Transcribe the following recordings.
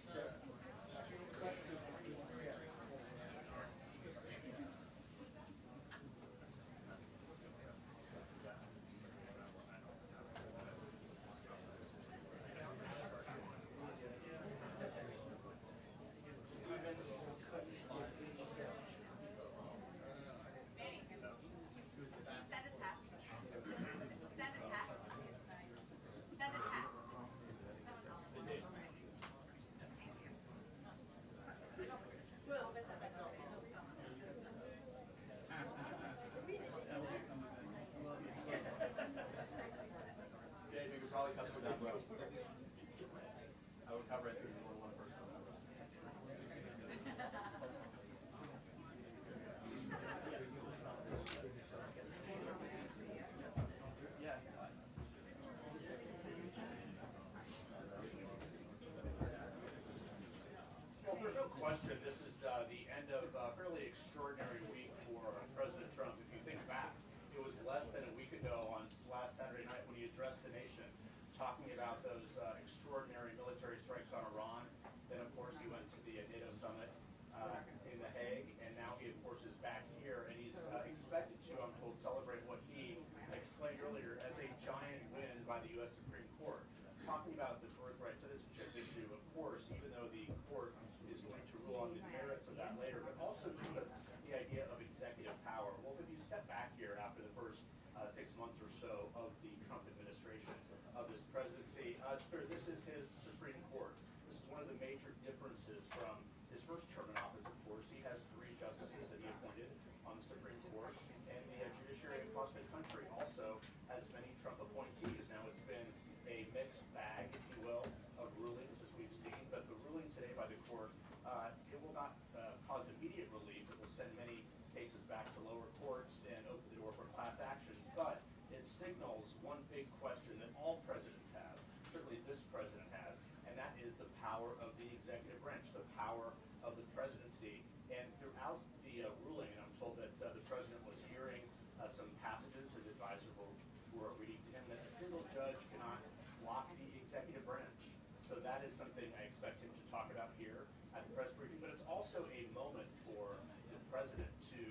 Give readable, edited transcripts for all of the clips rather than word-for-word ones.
Send a test. Send a test. Send a test. Dave, you could probably cut through that row. I would cover it through one person. Yeah. Well, there's no question this is the end of a fairly extraordinary week for President Trump. If you think back, it was less than a week ago on last Saturday night when he addressed the nation, talking about those extraordinary military strikes on Iran. Then, of course, he went to the NATO summit in The Hague, and now he, of course, is back here, and he's expected to, I'm told, celebrate what he explained earlier as a giant win by the U.S. Supreme Court. Talking about the birthright citizenship issue, of course, even though the court is going to rule on the merits of that later, but also just the idea of executive power. Well, if you step back here after the first 6 months or so of the Trump administration, of this presidency, it's clear this is his Supreme Court. This is one of the major differences from his first term in office, of course. He has 3 justices that he appointed on the Supreme Court, and the judiciary across the country also has many Trump appointees. Now, it's been a mixed bag, if you will, of rulings, as we've seen, but the ruling today by the court, it will not cause immediate relief. It will send many cases back to lower courts and open the door for class actions, but it signals one big question that all presidents have, certainly this president has, and that is the power of the executive branch, the power of the presidency. And throughout the ruling, and I'm told that the president was hearing some passages, his advisors were reading to him, that a single judge cannot block the executive branch. So that is something I expect him to talk about here at the press briefing. But it's also a moment for the president to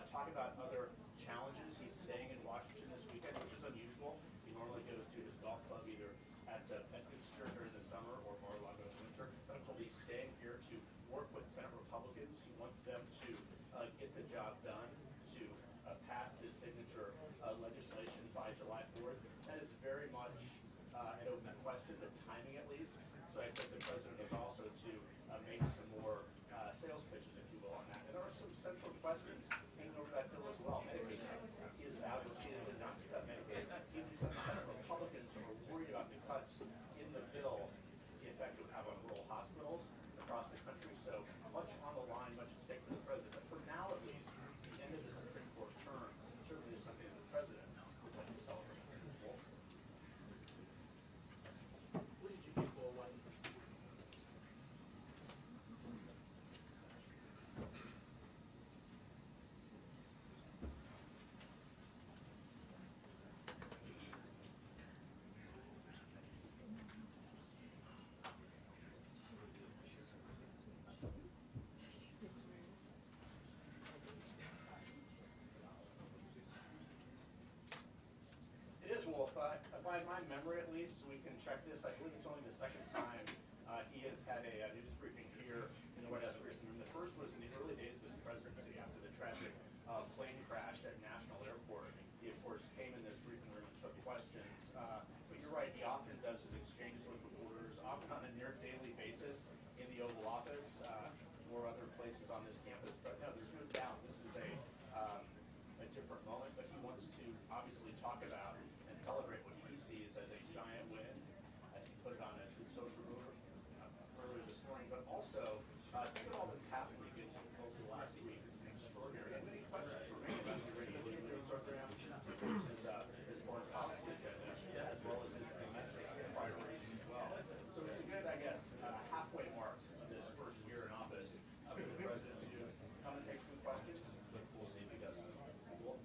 talk about other challenges. He's staying in Washington this weekend, which is unusual. He normally goes to his golf club either at Bedford during the summer or Mar-a-Lago in the winter. But I'm told he's staying here to work with Senate Republicans. He wants them to get the job done, to pass his signature legislation by July 4th. That is very much an open question, the timing at least. So I expect the president is also to make some more sales pitches, if you will, on that. And there are some central questions hanging over that bill as well. Medicaid is valuable, not just about Medicaid. Even some Senate Republicans who are worried about the cuts in the bill, the effect it would have on rural hospitals across the country. So much on the line, much at stake for the president. But for now, at least, the end of the Supreme Court term certainly is something that the president would like to celebrate. Well, what did you get for one? it is, Wolf. By my memory, at least, we can check this. I believe it's only the second time he has had a news briefing here in the White House briefing room. The first was in the early days of his presidency after the tragic plane crash at National Airport. He, of course, came in this briefing room and took questions. But you're right, he often does his exchanges with reporters, often on a near daily basis in the Oval Office or other places on this campus. But no, there's no doubt this is a different moment, but he wants to obviously talk about and celebrate what he sees as a giant win, as he put it on a Truth Social earlier this morning, but also think of all that's happened again over the last week. It's been extraordinary. And many questions remain about the radio program, his foreign policy agenda, as well as his domestic priorities as well. So it's a good, I guess, halfway mark of this first year in office for the president to come and take some questions. We'll see if he does. Cool.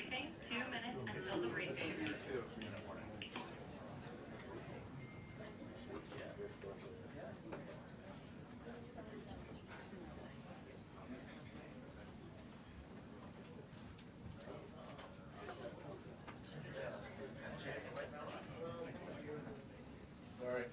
briefing. 2 minutes until the briefing. Sorry.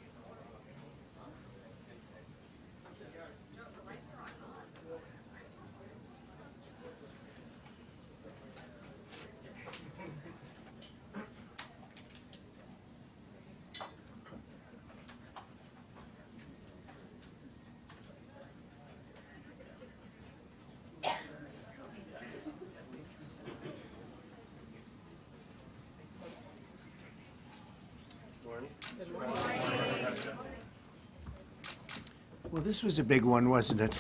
Well, this was a big one, wasn't it?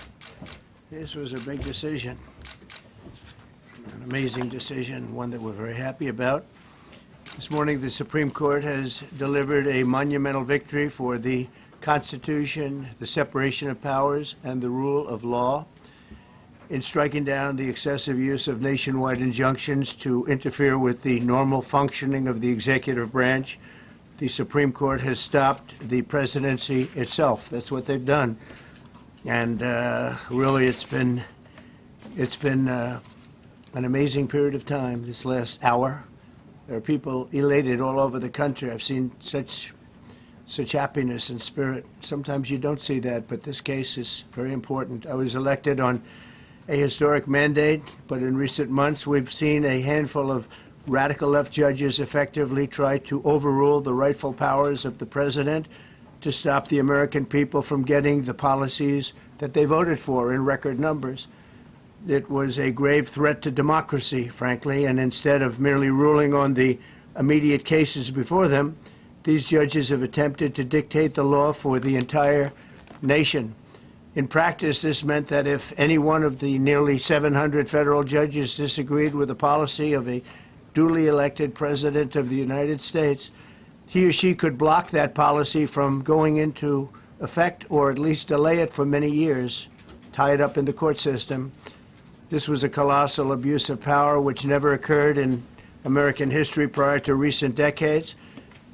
This was a big decision. An amazing decision, one that we're very happy about. This morning, the Supreme Court has delivered a monumental victory for the Constitution, the separation of powers, and the rule of law in striking down the excessive use of nationwide injunctions to interfere with the normal functioning of the executive branch. The Supreme Court has stopped the presidency itself. That's what they've done. And really, it's been an amazing period of time this last hour. There are people elated all over the country. I've seen such happiness and spirit. Sometimes you don't see that, but this case is very important. I was elected on a historic mandate, but in recent months we've seen a handful of radical left judges effectively try to overrule the rightful powers of the president to stop the American people from getting the policies that they voted for in record numbers. It was a grave threat to democracy, frankly, and instead of merely ruling on the immediate cases before them, these judges have attempted to dictate the law for the entire nation. In practice, this meant that if any one of the nearly 700 federal judges disagreed with the policy of a duly elected president of the United States, he or she could block that policy from going into effect or at least delay it for many years, tie it up in the court system. This was a colossal abuse of power which never occurred in American history prior to recent decades,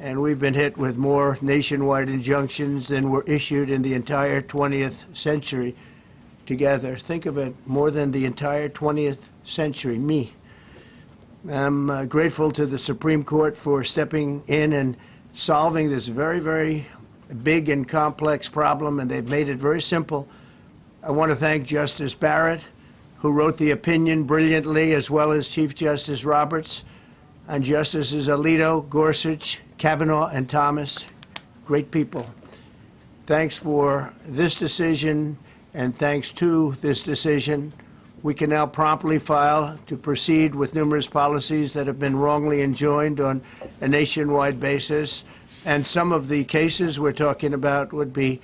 and we've been hit with more nationwide injunctions than were issued in the entire 20th century together. Think of it, more than the entire 20th century, me. I'm grateful to the Supreme Court for stepping in and solving this very, very big and complex problem, and they've made it very simple. I want to thank Justice Barrett, who wrote the opinion brilliantly, as well as Chief Justice Roberts, and Justices Alito, Gorsuch, Kavanaugh, and Thomas. Great people. Thanks for this decision, and thanks to this decision, we can now promptly file to proceed with numerous policies that have been wrongly enjoined on a nationwide basis. And some of the cases we're talking about would be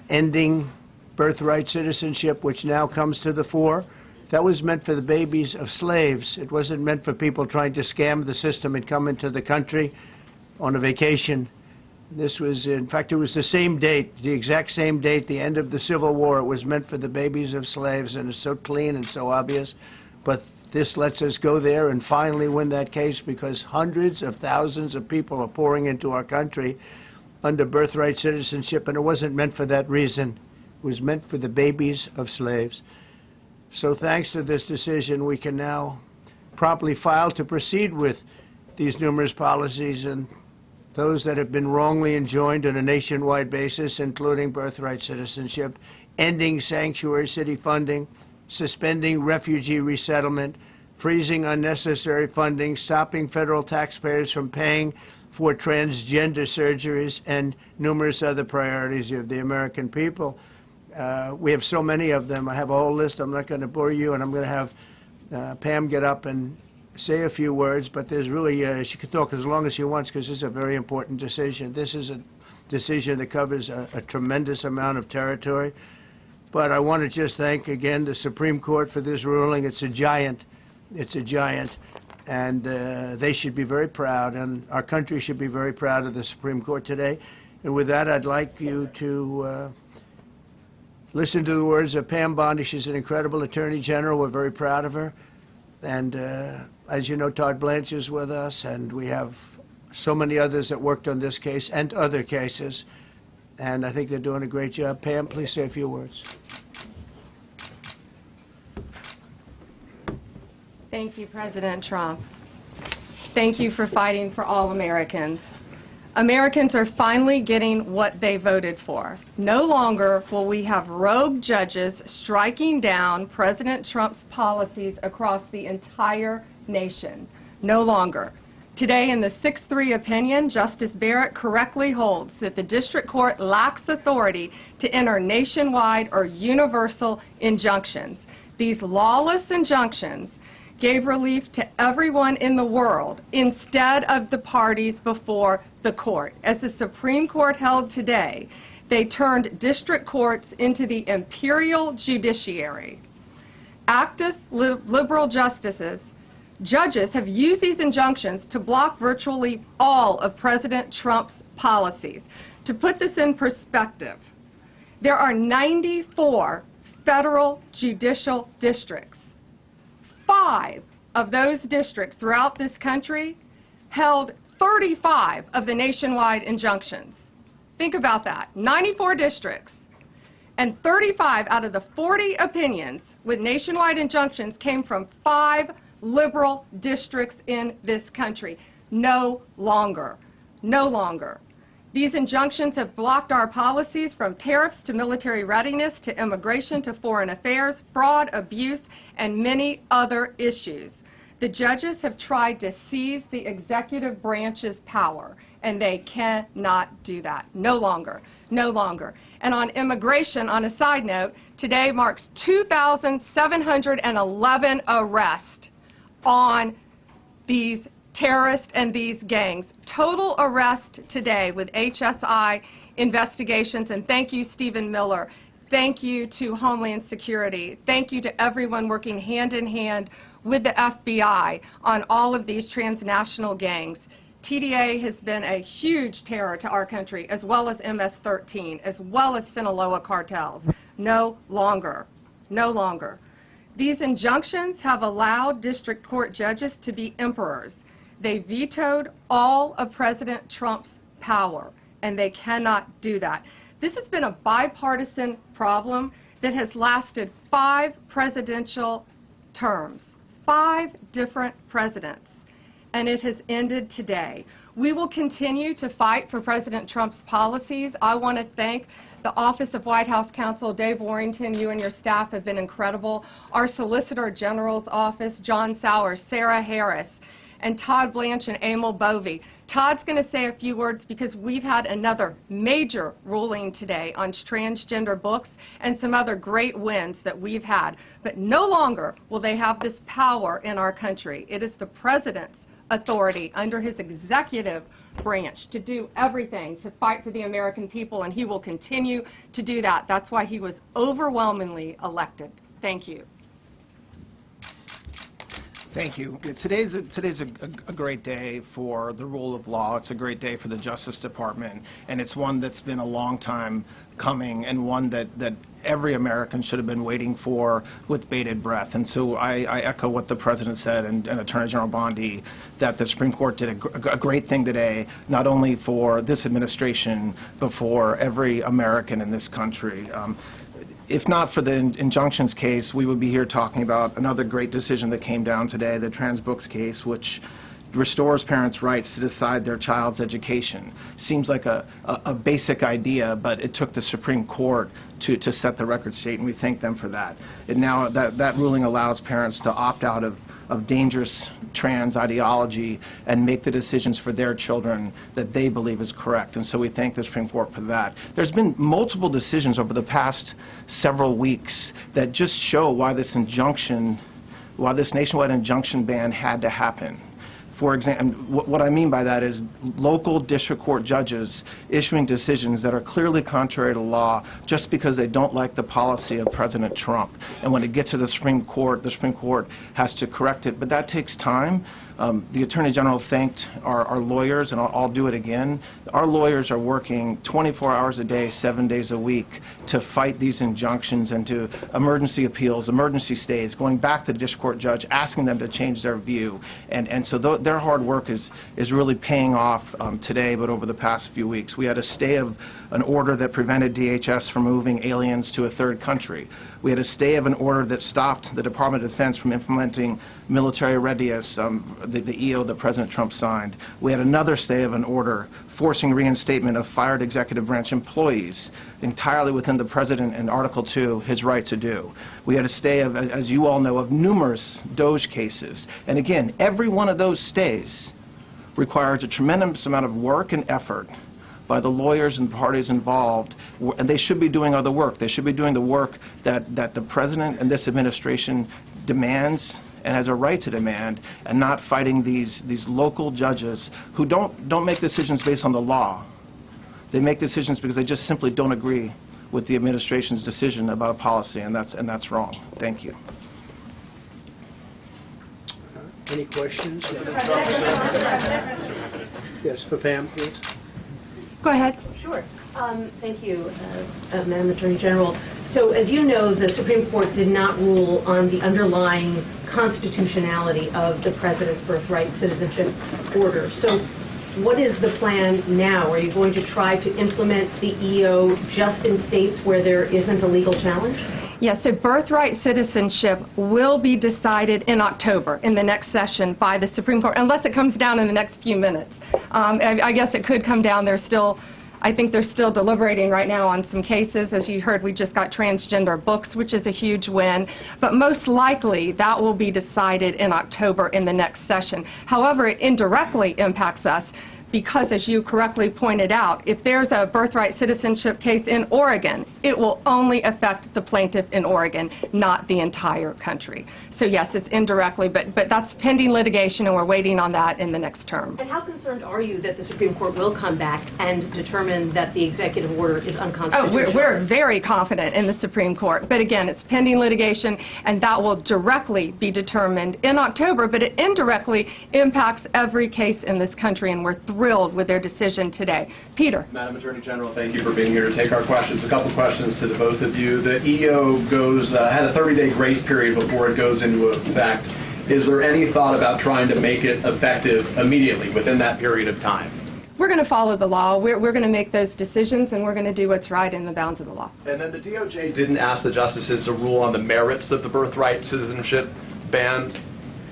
ending birthright citizenship, which now comes to the fore. That was meant for the babies of slaves. It wasn't meant for people trying to scam the system and come into the country on a vacation. This was, in fact, it was the same date, the exact same date, the end of the Civil War. It was meant for the babies of slaves, and it's so clean and so obvious. But this lets us go there and finally win that case, because hundreds of thousands of people are pouring into our country under birthright citizenship, and it wasn't meant for that reason. It was meant for the babies of slaves. So thanks to this decision, we can now promptly file to proceed with these numerous policies and those that have been wrongly enjoined on a nationwide basis, including birthright citizenship, ending sanctuary city funding, suspending refugee resettlement, freezing unnecessary funding, stopping federal taxpayers from paying for transgender surgeries, and numerous other priorities of the American people. We have so many of them. I have a whole list. I'm not going to bore you, and I'm going to have Pam get up and say a few words, but there's really, she could talk as long as she wants, because this is a very important decision. This is a decision that covers a tremendous amount of territory. But I want to just thank again the Supreme Court for this ruling. It's a giant. It's a giant. And they should be very proud, and our country should be very proud of the Supreme Court today. And with that, I'd like you to listen to the words of Pam Bondi. She's an incredible Attorney General. We're very proud of her. And as you know, Todd Blanche is with us, and we have so many others that worked on this case and other cases. And I think they're doing a great job. Pam, please say a few words. Thank you, President Trump. Thank you for fighting for all Americans. Americans are finally getting what they voted for. No longer will we have rogue judges striking down President Trump's policies across the entire nation. No longer. Today, in the 6-3 opinion, Justice Barrett correctly holds that the district court lacks authority to enter nationwide or universal injunctions. These lawless injunctions gave relief to everyone in the world instead of the parties before the court. As the Supreme Court held today, they turned district courts into the imperial judiciary. Active liberal judges have used these injunctions to block virtually all of President Trump's policies. To put this in perspective, there are 94 federal judicial districts. 5 of those districts throughout this country held 35 of the nationwide injunctions. Think about that. 94 districts. And 35 out of the 40 opinions with nationwide injunctions came from 5 liberal districts in this country. No longer. No longer. These injunctions have blocked our policies from tariffs to military readiness to immigration to foreign affairs, fraud, abuse, and many other issues. The judges have tried to seize the executive branch's power, and they cannot do that. No longer. No longer. And on immigration, on a side note, today marks 2,711 arrests on these terrorists and these gangs. Total arrest today with HSI investigations. And thank you, Stephen Miller. Thank you to Homeland Security. Thank you to everyone working hand in hand with the FBI on all of these transnational gangs. TDA has been a huge terror to our country, as well as MS-13, as well as Sinaloa cartels. No longer. No longer. These injunctions have allowed district court judges to be emperors. They vetoed all of President Trump's power, and they cannot do that. This has been a bipartisan problem that has lasted 5 presidential terms, 5 different presidents, and it has ended today. We will continue to fight for President Trump's policies. I want to thank the Office of White House Counsel, Dave Warrington. You and your staff have been incredible. Our Solicitor General's office, John Sowers, Sarah Harris, and Todd Blanche and Emil Bovey. Todd's going to say a few words because we've had another major ruling today on transgender books and some other great wins that we've had. But no longer will they have this power in our country. It is the president's authority under his executive branch to do everything to fight for the American people, and he will continue to do that. That's why he was overwhelmingly elected. Thank you. Thank you. Today's a great day for the rule of law. It's a great day for the Justice Department, and it's one that's been a long time coming and one that every American should have been waiting for with bated breath. And so I echo what the President said and Attorney General Bondi, that the Supreme Court did a great thing today, not only for this administration, but for every American in this country. If not for the injunctions case, we would be here talking about another great decision that came down today, the trans books case, which restores parents' rights to decide their child's education. Seems like a basic idea, but it took the Supreme Court to set the record straight, and we thank them for that. And now that ruling allows parents to opt out of dangerous trans ideology and make the decisions for their children that they believe is correct. And so we thank the Supreme Court for that. There's been multiple decisions over the past several weeks that just show why this nationwide injunction ban had to happen. For example, what I mean by that is local district court judges issuing decisions that are clearly contrary to law just because they don't like the policy of President Trump. And when it gets to the Supreme Court has to correct it. But that takes time. The Attorney General thanked our lawyers, and I'll do it again. Our lawyers are working 24 hours a day, 7 days a week to fight these injunctions and to emergency appeals, emergency stays, going back to the district court judge, asking them to change their view. And so their hard work is really paying off today, but over the past few weeks. We had a stay of an order that prevented DHS from moving aliens to a third country. We had a stay of an order that stopped the Department of Defense from implementing military readiness, the EO that President Trump signed. We had another stay of an order forcing reinstatement of fired executive branch employees entirely within the President and Article 2, his right to do. We had a stay of, as you all know, of numerous DOJ cases. And again, every one of those stays requires a tremendous amount of work and effort by the lawyers and parties involved, and they should be doing other work. They should be doing the work that the President and this administration demands and has a right to demand, and not fighting these local judges who don't make decisions based on the law. They make decisions because they just simply don't agree with the administration's decision about a policy, and that's wrong. Thank you. Any questions? Yes, for Pam, please. Go ahead. Sure. Thank you, Madam Attorney General. So as you know, the Supreme Court did not rule on the underlying constitutionality of the President's birthright citizenship order. So what is the plan now? Are you going to try to implement the EO just in states where there isn't a legal challenge? Yes, so birthright citizenship will be decided in October in the next session by the Supreme Court, unless it comes down in the next few minutes. I guess it could come down. I think they're still deliberating right now on some cases. As you heard, we just got transgender books, which is a huge win. But most likely, that will be decided in October in the next session. However, it indirectly impacts us because, as you correctly pointed out, if there's a birthright citizenship case in Oregon, it will only affect the plaintiff in Oregon, not the entire country. So yes, it's indirectly, but that's pending litigation, and we're waiting on that in the next term. And how concerned are you that the Supreme Court will come back and determine that the executive order is unconstitutional? Oh, we're very confident in the Supreme Court. But again, it's pending litigation, and that will directly be determined in October, but it indirectly impacts every case in this country, and we're thrilled with their decision today. Peter. Madam Attorney General, thank you for being here to take our questions. A couple questions to the both of you. The EO had a 30-day grace period before it goes into effect. Is there any thought about trying to make it effective immediately within that period of time? We're going to follow the law. We're going to make those decisions, and we're going to do what's right in the bounds of the law. And then the DOJ didn't ask the justices to rule on the merits of the birthright citizenship ban.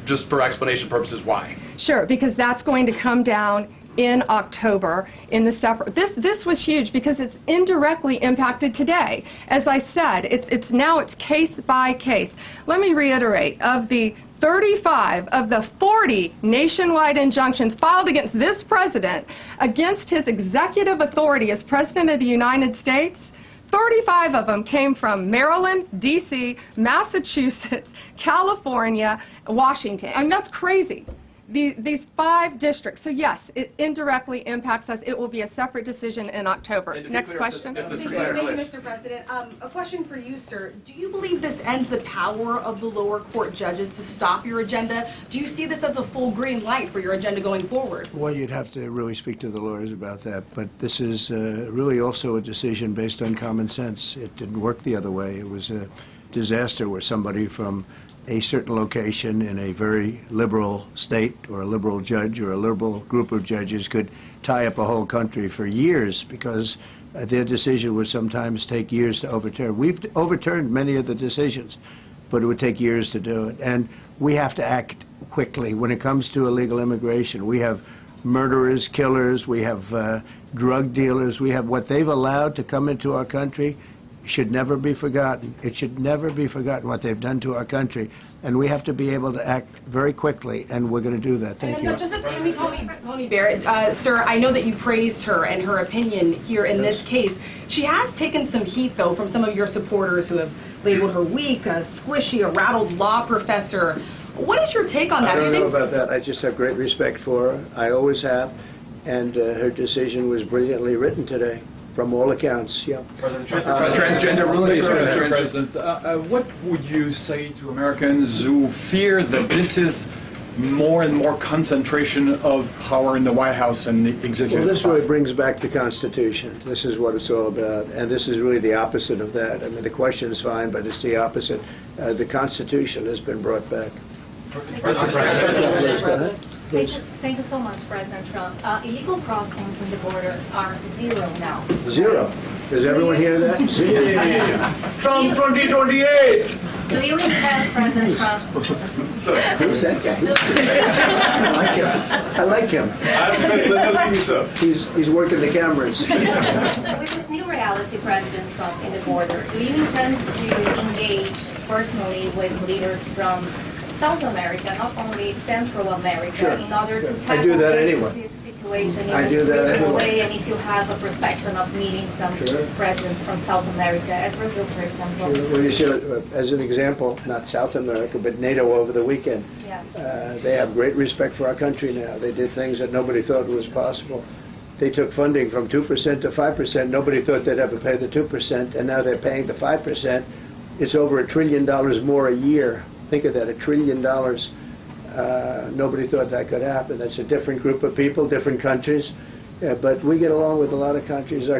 Just for explanation purposes, why? Sure, because that's going to come down in October in the separate. This was huge because it's indirectly impacted today. As I said, it's case by case. Let me reiterate, of the 35 of the 40 nationwide injunctions filed against this president, against his executive authority as President of the United States, 35 of them came from Maryland, D.C., Massachusetts, California, Washington. I mean, that's crazy. These 5 districts. So yes, it indirectly impacts us. It will be a separate decision in October. Next question. Thank you, Mr. President. A question for you, sir. Do you believe this ends the power of the lower court judges to stop your agenda? Do you see this as a full green light for your agenda going forward? Well, you'd have to really speak to the lawyers about that. But this is really also a decision based on common sense. It didn't work the other way. It was a disaster where somebody from a certain location in a very liberal state, or a liberal judge, or a liberal group of judges could tie up a whole country for years because their decision would sometimes take years to overturn. We've overturned many of the decisions, but it would take years to do it. And we have to act quickly when it comes to illegal immigration. We have murderers, killers, we have drug dealers, we have what they've allowed to come into our country. Should never be forgotten. It should never be forgotten what they've done to our country. And we have to be able to act very quickly, and we're going to do that. Thank you. Justice Amy Coney Barrett, sir, I know that you praised her and her opinion here in this case. She has taken some heat, though, from some of your supporters who have labeled her weak, a squishy, a rattled law professor. What is your take on that? I don't know about that. I just have great respect for her. I always have. And her decision was brilliantly written today. From all accounts, yeah. Transgender rulings, Mr. President. What would you say to Americans who fear that this is more and more concentration of power in the White House and the executive. Well, this power. really brings back the Constitution. This is what it's all about, and this is really the opposite of that. I mean, the question is fine, but it's the opposite. The Constitution has been brought back. Thank you so much, President Trump. Illegal crossings in the border are 0 now. 0. Does everyone hear that? 0. Trump 2028! Do you intend, President Trump? Who's that guy? I like him. He's working the cameras. With this new reality, President Trump, in the border, do you intend to engage personally with leaders from South America, not only Central America, Sure. in order to I tackle do that anyway. this situation in I a do that different anyway. way, and if you have a perspective of meeting some Sure. presidents from South America, as Brazil, for example? Well, you see, as an example, not South America, but NATO over the weekend. Yeah. They have great respect for our country now. They did things that nobody thought was possible. They took funding from 2% to 5%. Nobody thought they'd ever pay the 2%, and now they're paying the 5%. It's over $1 trillion more a year. Think of that, $1 trillion. Nobody thought that could happen. That's a different group of people, different countries. But we get along with a lot of countries.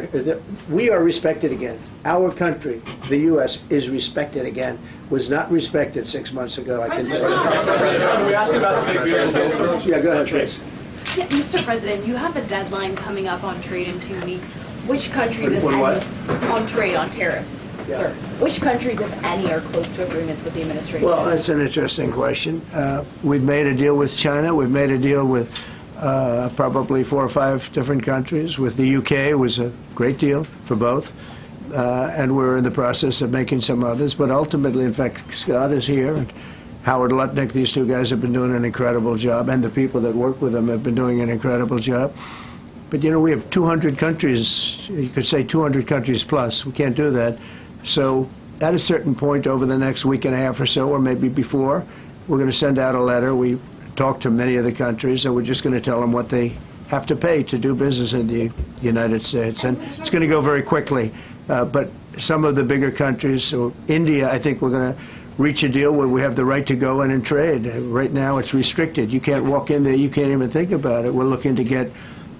We are respected again. Our country, the U.S., is respected again. Was not respected 6 months ago, I can tell you. Can we ask about the big beautiful? Yeah, go ahead, please. Yeah, Mr. President, you have a deadline coming up on trade in 2 weeks. Which countries, if On any, what? on trade, on tariffs, Yeah. sir? Which countries, if any, are close to agreements with the administration? Well, that's an interesting question. We've made a deal with China. We've made a deal with probably 4 or 5 different countries. With the UK, it was a great deal for both. And we're in the process of making some others. But ultimately, in fact, Scott is here, and Howard Lutnick, these 2 guys have been doing an incredible job, and the people that work with them have been doing an incredible job. But, you know, we have 200 countries, you could say 200 countries plus. We can't do that. So at a certain point over the next week and a half or so, or maybe before, we're going to send out a letter. We talked to many of the countries, and we're just going to tell them what they have to pay to do business in the United States. And it's going to go very quickly. But some of the bigger countries, so India, I think we're going to reach a deal where we have the right to go in and trade. Right now it's restricted. You can't walk in there. You can't even think about it. We're looking to get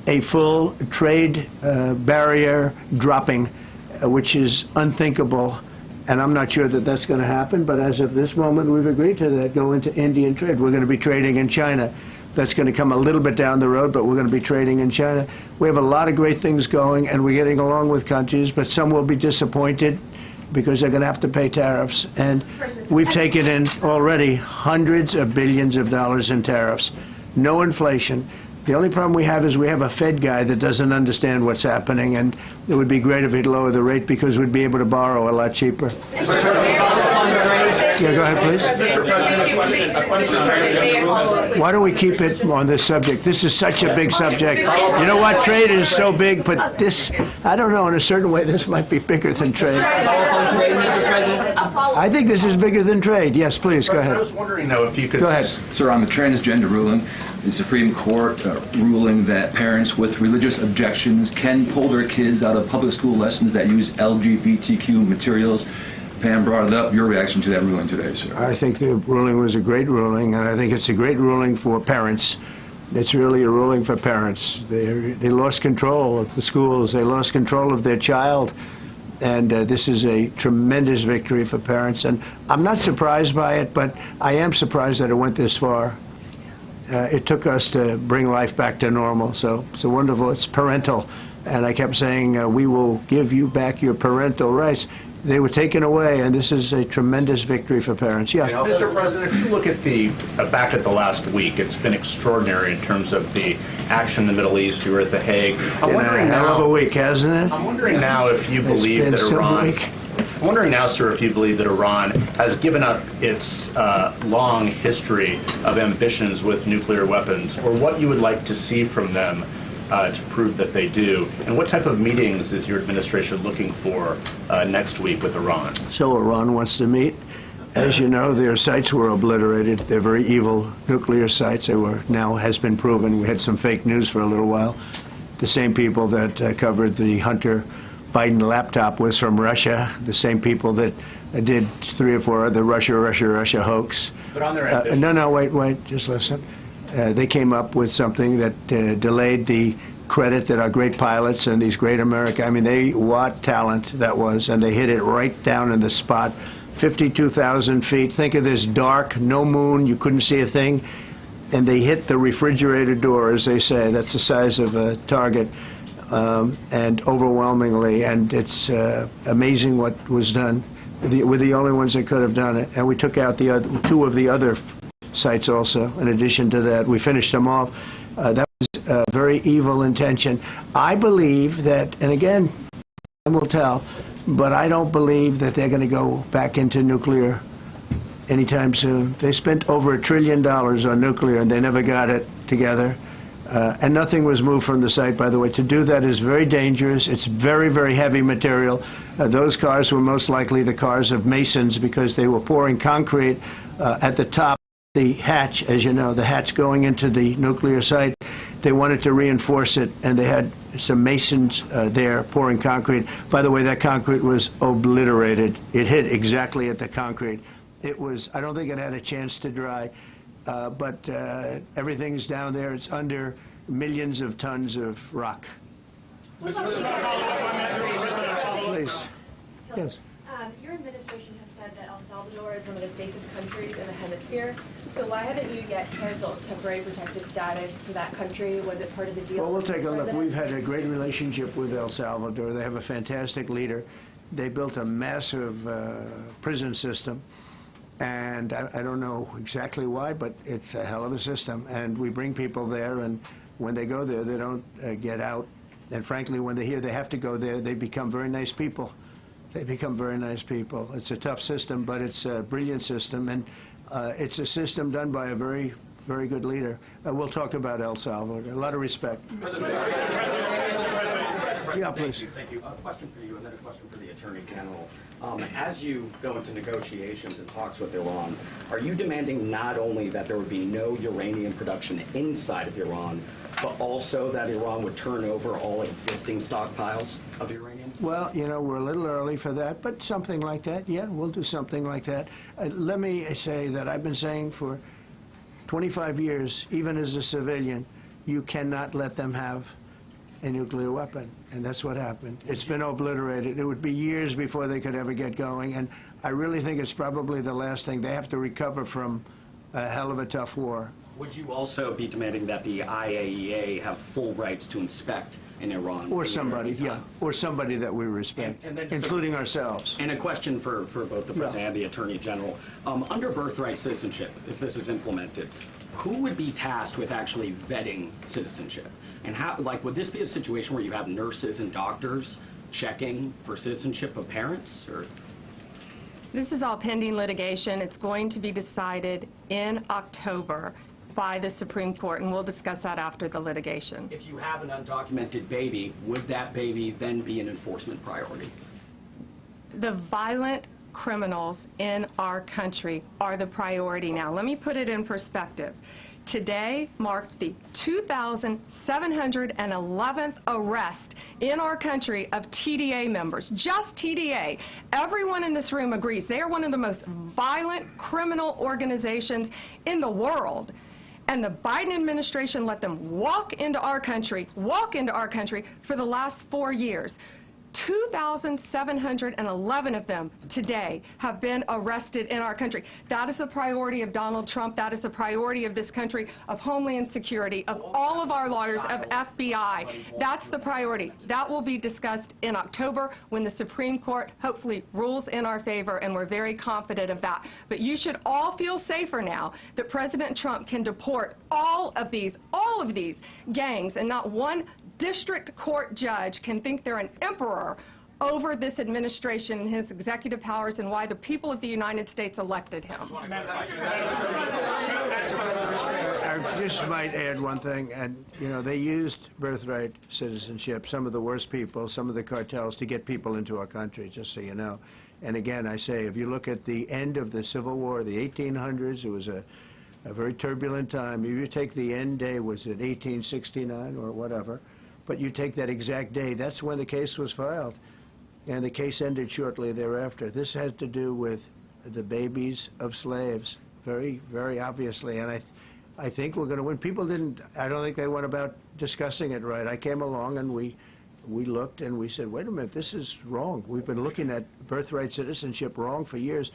a full trade barrier dropping, which is unthinkable. And I'm not sure that that's going to happen, but as of this moment, we've agreed to that, go into Indian trade. We're going to be trading in China. That's going to come a little bit down the road, but we're going to be trading in China. We have a lot of great things going, and we're getting along with countries, but some will be disappointed because they're going to have to pay tariffs. And we've taken in already hundreds of billions of dollars in tariffs. No inflation. The only problem we have is we have a Fed guy that doesn't understand what's happening, and it would be great if he'd lower the rate because we'd be able to borrow a lot cheaper. Yeah, go ahead, please. Why don't we keep it on this subject? This is such a big subject. You know what? Trade is so big, but this, I don't know, in a certain way, this might be bigger than trade. I think this is bigger than trade. Yes, please, go ahead. I was wondering, though, if you could... Go ahead. Sir, on the transgender ruling, the Supreme Court ruling that parents with religious objections can pull their kids out of public school lessons that use LGBTQ materials. Pam brought it up. Your reaction to that ruling today, sir? I think the ruling was a great ruling, and I think it's a great ruling for parents. It's really a ruling for parents. They lost control of the schools. They lost control of their child. And this is a tremendous victory for parents. And I'm not surprised by it, but I am surprised that it went this far. It took us to bring life back to normal. So it's wonderful. It's parental. And I kept saying, we will give you back your parental rights. They were taken away, and this is a tremendous victory for parents. Yeah. Mr. President, if you look at the back at the last week, it's been extraordinary in terms of the action in the Middle East. You were at The Hague. I'm wondering hell now, of a week, hasn't it? I'm wondering now if you believe that Iran. I'm wondering now, sir, if you believe that Iran has given up its long history of ambitions with nuclear weapons, or what you would like to see from them to prove that they do, and what type of meetings is your administration looking for next week with Iran? So Iran wants to meet. As you know, their sites were obliterated. They're very evil nuclear sites. They were, now has been proven. We had some fake news for a little while. The same people that covered the Hunter Biden laptop was from Russia. The same people that did 3 or 4 other Russia hoax. But on their ambition. No, wait, just listen. They came up with something that delayed the credit that our great pilots and these great what talent that was, and they hit it right down in the spot. 52,000 feet. Think of this dark, no moon, you couldn't see a thing, and they hit the refrigerator door, as they say. That's the size of a target, and overwhelmingly, and it's amazing what was done. We're the only ones that could have done it, and we took out the two of the other sites also. In addition to that, we finished them off. That was a very evil intention. I believe that, and again, time will tell, but I don't believe that they're going to go back into nuclear anytime soon. They spent over $1 trillion on nuclear, and they never got it together. And nothing was moved from the site, by the way. To do that is very dangerous. It's very, very heavy material. Those cars were most likely the cars of masons because they were pouring concrete at the top. The hatch, as you know, the hatch going into the nuclear site, they wanted to reinforce it, and they had some masons there pouring concrete. By the way, that concrete was obliterated. It hit exactly at the concrete. It was, I don't think it had a chance to dry, but everything's down there. It's under millions of tons of rock. Please. Yes. Your administration has said that El Salvador is one of the safest countries in the hemisphere. So why haven't you yet canceled temporary protected status for that country? Was it part of the deal? Well, we'll take a look. We've had a great relationship with El Salvador. They have a fantastic leader. They built a massive prison system. And I don't know exactly why, but it's a hell of a system. And we bring people there, and when they go there, they don't get out. And frankly, when they hear they have to go there, they become very nice people. They become very nice people. It's a tough system, but it's a brilliant system, and it's a system done by a very, very good leader. We'll talk about El Salvador. A lot of respect. Yeah, please. Thank you. A question for you, and then a question for the Attorney General. As you go into negotiations and talks with Iran, are you demanding not only that there would be no uranium production inside of Iran, but also that Iran would turn over all existing stockpiles of uranium? Well, you know, we're a little early for that, but something like that, yeah, we'll do something like that. Let me say that I've been saying for 25 years, even as a civilian, you cannot let them have a nuclear weapon, and that's what happened. It's been obliterated. It would be years before they could ever get going, and I really think it's probably the last thing. They have to recover from a hell of a tough war. Would you also be demanding that the IAEA have full rights to inspect in Iran? Or somebody, yeah, or somebody that we respect, including ourselves. And a question for both the President and the Attorney General. Under Birthright citizenship, if this is implemented, who would be tasked with actually vetting citizenship? And how, like, would this be a situation where you have nurses and doctors checking for citizenship of parents, or? This is all pending litigation. It's going to be decided in October by the Supreme Court, and we'll discuss that after the litigation. If you have an undocumented baby, would that baby then be an enforcement priority? The violent criminals in our country are the priority now. Let me put it in perspective. Today marked the 2,711th arrest in our country of TDA members, just TDA. Everyone in this room agrees they are one of the most violent criminal organizations in the world. And the Biden administration let them walk into our country for the last 4 years. 2,711 of them today have been arrested in our country. That is the priority of Donald Trump. That is the priority of this country, of Homeland Security, of all of our lawyers, of FBI. That's the priority. That will be discussed in October when the Supreme Court hopefully rules in our favor, and we're very confident of that. But you should all feel safer now that President Trump can deport all of these gangs, and not one district court judge can think they're an emperor over this administration and his executive powers, and why the people of the United States elected him. I just might add one thing, and you know, they used birthright citizenship, some of the worst people, some of the cartels, to get people into our country, just so you know. And again, I say, if you look at the end of the Civil War, the 1800s, it was a very turbulent time. If you take the end day, was it 1869 or whatever, but you take that exact day, that's when the case was filed. And the case ended shortly thereafter. This had to do with the babies of slaves, very, very obviously. And I think we're going to win. People didn't, I don't think they went about discussing it right. I came along and we looked and we said, wait a minute, this is wrong. We've been looking at birthright citizenship wrong for years,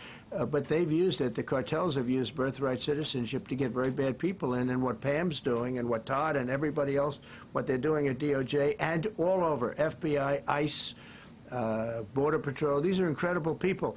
but they've used it. The cartels have used birthright citizenship to get very bad people in, and what Pam's doing and what Todd and everybody else, what they're doing at DOJ and all over, FBI, ICE, Border Patrol, these are incredible people.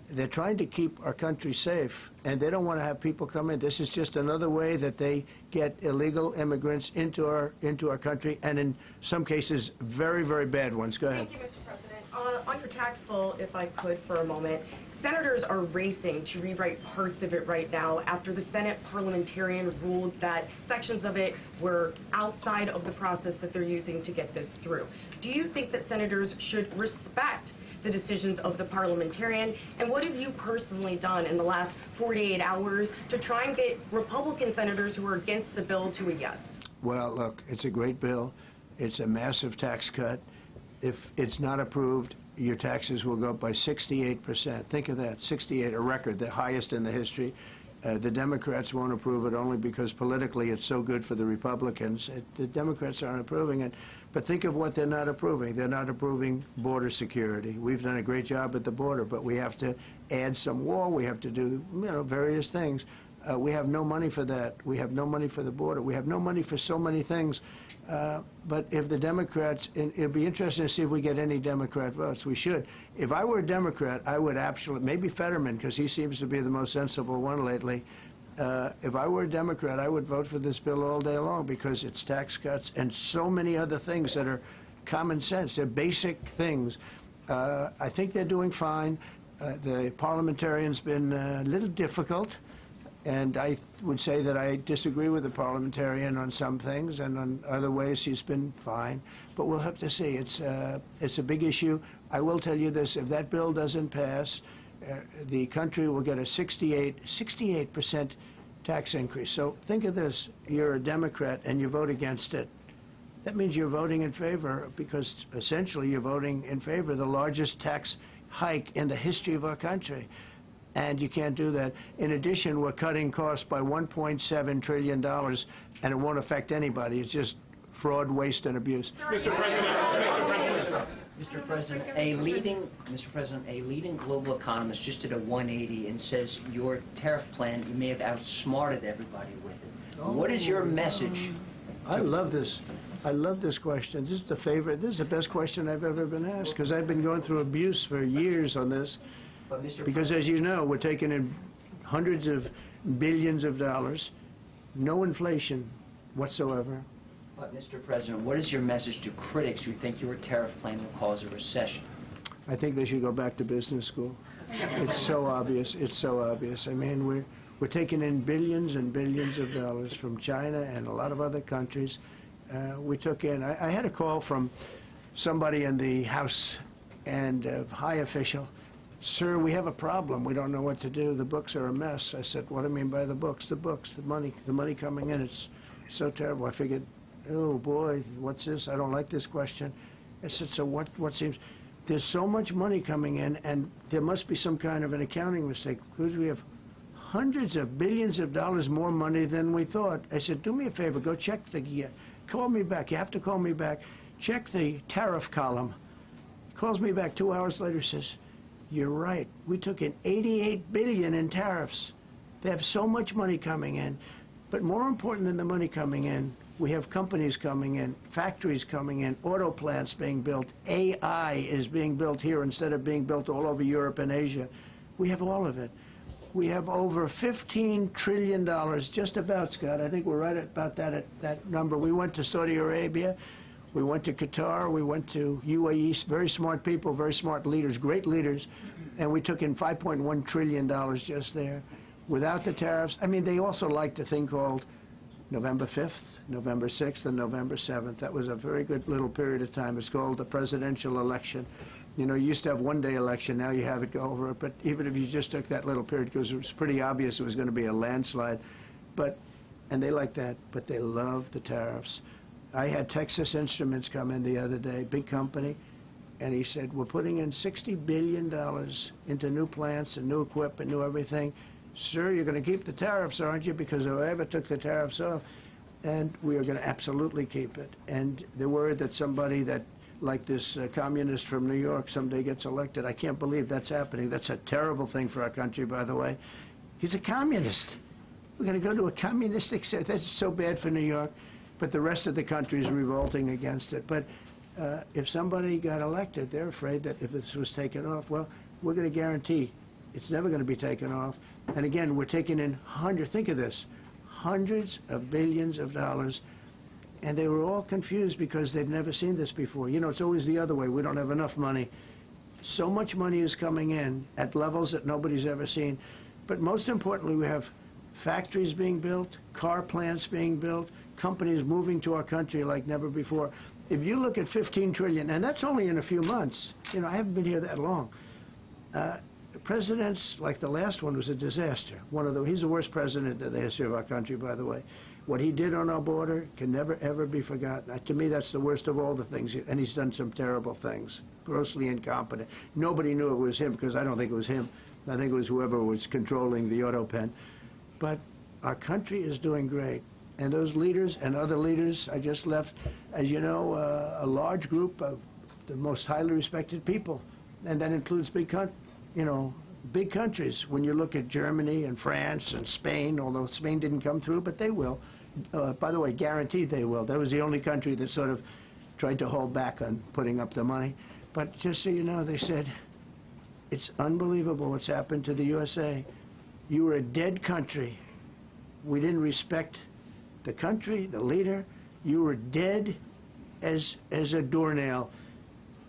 They're trying to keep our country safe, and they don't want to have people come in. This is just another way that they get illegal immigrants into our country, and in some cases, very, very bad ones. Go ahead. Thank you, Mr. President. On your tax bill, if I could for a moment, senators are racing to rewrite parts of it right now after the Senate parliamentarian ruled that sections of it were outside of the process that they're using to get this through. Do you think that senators should respect the decisions of the parliamentarian? And what have you personally done in the last 48 hours to try and get Republican senators who are against the bill to a yes? Well, look, it's a great bill. It's a massive tax cut. If it's not approved, your taxes will go up by 68%. Think of that, 68, a record, the highest in the history. The Democrats won't approve it only because politically it's so good for the Republicans. The Democrats aren't approving it. But think of what they're not approving. They're not approving border security. We've done a great job at the border, but we have to add some wall. We have to do, various things. We have no money for that. We have no money for the border. We have no money for so many things. But if the Democrats, it'd be interesting to see if we get any Democrat votes. We should. If I were a Democrat, I would absolutely, maybe Fetterman, because he seems to be the most sensible one lately. If I were a Democrat, I would vote for this bill all day long because it's tax cuts and so many other things that are common sense. They're basic things. I think they're doing fine. The parliamentarian's been a little difficult. And I would say that I disagree with the parliamentarian on some things, and on other ways he's been fine. But we'll have to see. It's a big issue. I will tell you this: if that bill doesn't pass, the country will get a 68% tax increase. So think of this: you're a Democrat and you vote against it. That means you're voting in favor, because essentially you're voting in favor of the largest tax hike in the history of our country. And you can't do that. In addition, we're cutting costs by $1.7 trillion, and it won't affect anybody. It's just fraud, waste, and abuse. Mr. President, a leading global economist just did a 180 and says your tariff plan, you may have outsmarted everybody with it. What is your message? I love this. I love this question. This is the favorite. This is the best question I've ever been asked, because I've been going through abuse for years on this. Because, as you know, we're taking in hundreds of billions of dollars, no inflation whatsoever. But, Mr. President, what is your message to critics who think your tariff plan will cause a recession? I think they should go back to business school. It's so obvious. It's so obvious. I mean, we're taking in billions and billions of dollars from China and a lot of other countries. We took in, I had a call from somebody in the House and a high official. Sir, we have a problem. We don't know what to do. The books are a mess. I said, what do I mean by the books? The books, the money coming in. It's so terrible. I figured, oh boy, what's this? I don't like this question. I said, so what seems? There's so much money coming in, and there must be some kind of an accounting mistake, because we have hundreds of billions of dollars more money than we thought. I said, do me a favor, go check call me back. You have to call me back. Check the tariff column. He calls me back 2 hours later, says, you're right. We took in $88 billion in tariffs. They have so much money coming in. But more important than the money coming in, we have companies coming in, factories coming in, auto plants being built. AI is being built here instead of being built all over Europe and Asia. We have all of it. We have over $15 trillion, just about, Scott. I think we're right about that number. We went to Saudi Arabia. We went to Qatar, we went to UAE, very smart people, very smart leaders, great leaders, and we took in $5.1 trillion just there. Without the tariffs, I mean, they also liked a thing called November 5th, November 6th, and November 7th. That was a very good little period of time. It's called the presidential election. You know, you used to have one-day election, now you have it go over it, but even if you just took that little period, because it was pretty obvious it was going to be a landslide, and they like that, but they love the tariffs. I had Texas Instruments come in the other day, big company, and he said, we're putting in $60 billion into new plants and new equipment, new everything. sir, you're going to keep the tariffs, aren't you? Because whoever took the tariffs off, and we are going to absolutely keep it. And they're worried that somebody that, like this communist from New York, someday gets elected. I can't believe that's happening. That's a terrible thing for our country, by the way. He's a communist. We're going to go to a communistic state. That's so bad for New York, but the rest of the country is revolting against it. But if somebody got elected, they're afraid that if this was taken off, well, we're going to guarantee it's never going to be taken off. And again, we're taking in think of this, hundreds of billions of dollars, and they were all confused because they've never seen this before. You know, it's always the other way. We don't have enough money. So much money is coming in at levels that nobody's ever seen. But most importantly, we have factories being built, car plants being built, companies moving to our country like never before. If you look at 15 trillion, and that's only in a few months, you know, I haven't been here that long. Presidents like the last one was a disaster. He's the worst president in the history of our country, by the way. What he did on our border can never, ever be forgotten. To me, that's the worst of all the things, and he's done some terrible things, grossly incompetent. Nobody knew it was him, because I don't think it was him. I think it was whoever was controlling the auto pen. But our country is doing great. And those leaders and other leaders I just left, as you know, a large group of the most highly respected people. And that includes big countries. When you look at Germany and France and Spain, although Spain didn't come through, but they will. By the way, guaranteed they will. That was the only country that sort of tried to hold back on putting up the money. But just so you know, they said, it's unbelievable what's happened to the USA. You were a dead country. We didn't respect the country, the leader. You were dead as a doornail.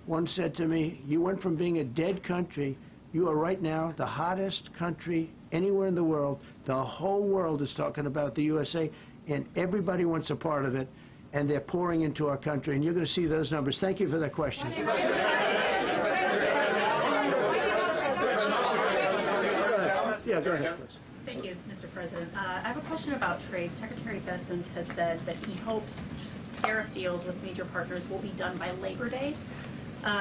One said to me, you went from being a dead country, you are right now the hottest country anywhere in the world. The whole world is talking about the USA, and everybody wants a part of it, and they're pouring into our country, and you're going to see those numbers. Thank you for that question. Yeah, go ahead, please. Thank you, Mr. President. I have a question about trade. Secretary Bessent has said that he hopes tariff deals with major partners will be done by Labor Day.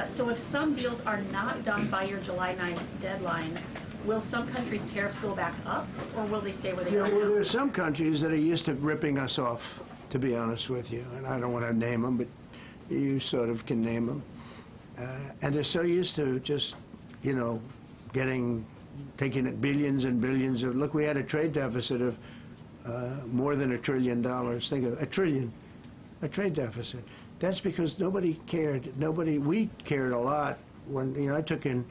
So if some deals are not done by your July 9th deadline, will some countries' tariffs go back up, or will they stay where they are now? Well, there are some countries that are used to ripping us off, to be honest with you. And I don't want to name them, but you sort of can name them. And they're so used to just, you know, taking it billions and billions of, look, we had a trade deficit of more than $1 trillion. Think of a trillion, a trade deficit. That's because nobody cared. We cared a lot when, you know, I took in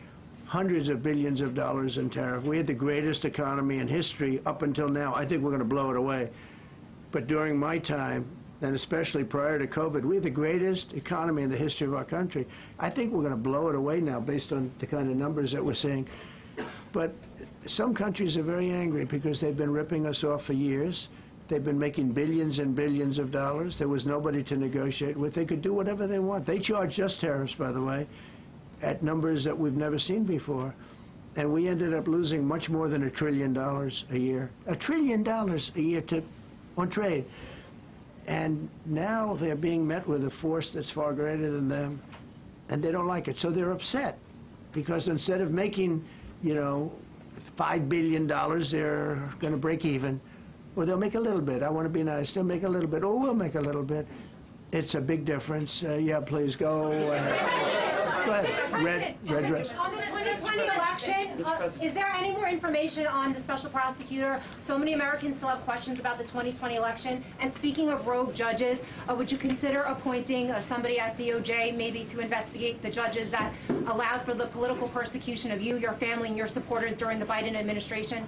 hundreds of billions of dollars in tariff. We had the greatest economy in history up until now. I think we're going to blow it away. But during my time, and especially prior to COVID, we had the greatest economy in the history of our country. I think we're going to blow it away now based on the kind of numbers that we're seeing. But some countries are very angry because they've been ripping us off for years. They've been making billions and billions of dollars. There was nobody to negotiate with. They could do whatever they want. They charged us tariffs, by the way, at numbers that we've never seen before. And we ended up losing much more than $1 trillion a year. $1 trillion a year on trade. And now they're being met with a force that's far greater than them, and they don't like it. So they're upset because instead of making, you know, $5 billion, they're going to break even. Or they'll make a little bit. I want to be nice. They'll make a little bit. Or we'll make a little bit. It's a big difference. Yeah, please go ahead. Go ahead. Red dress. On the 2020 election, is there any more information on the special prosecutor? So many Americans still have questions about the 2020 election. And speaking of rogue judges, would you consider appointing somebody at DOJ maybe to investigate the judges that allowed for the political persecution of you, your family, and your supporters during the Biden administration?